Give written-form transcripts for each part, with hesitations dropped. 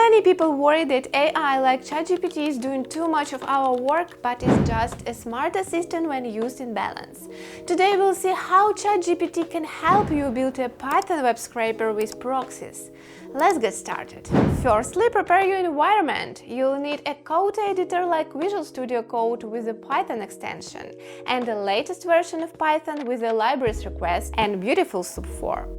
Many people worry that AI like ChatGPT is doing too much of our work, but is just a smart assistant when used in balance. Today we'll see how ChatGPT can help you build a Python web scraper with proxies. Let's get started. Firstly, prepare your environment. You'll need a code editor like Visual Studio Code with a Python extension, and the latest version of Python with the libraries request and beautiful sub4.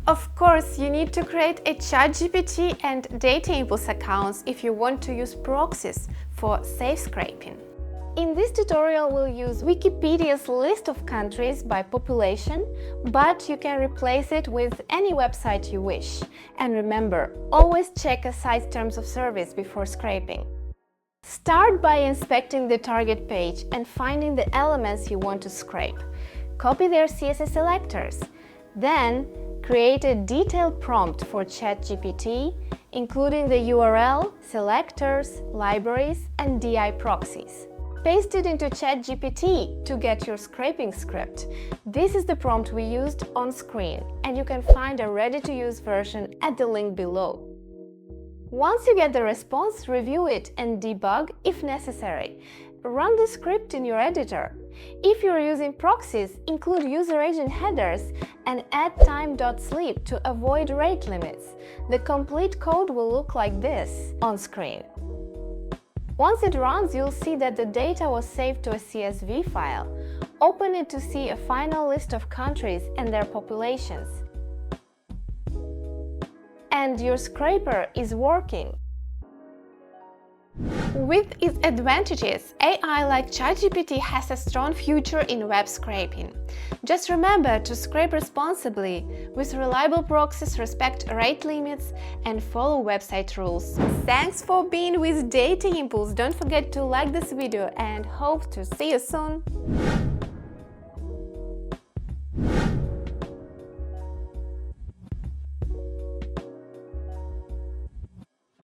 Of course, you need to create a ChatGPT and Data Impulse accounts if you want to use proxies for safe scraping. In this tutorial, we'll use Wikipedia's list of countries by population, but you can replace it with any website you wish. And remember, always check a site's terms of service before scraping. Start by inspecting the target page and finding the elements you want to scrape. Copy their CSS selectors. Then, create a detailed prompt for ChatGPT, including the URL, selectors, libraries, and DI proxies. Paste it into ChatGPT to get your scraping script. This is the prompt we used on screen, and you can find a ready-to-use version at the link below. Once you get the response, review it and debug if necessary. Run the script in your editor. If you're using proxies, include user agent headers and add time.sleep to avoid rate limits. The complete code will look like this on screen. Once it runs, you'll see that the data was saved to a CSV file. Open it to see a final list of countries and their populations. And your scraper is working. With its advantages, AI like ChatGPT has a strong future in web scraping. Just remember to scrape responsibly, with reliable proxies, respect rate limits, and follow website rules. Thanks for being with Data Impulse. Don't forget to like this video and hope to see you soon.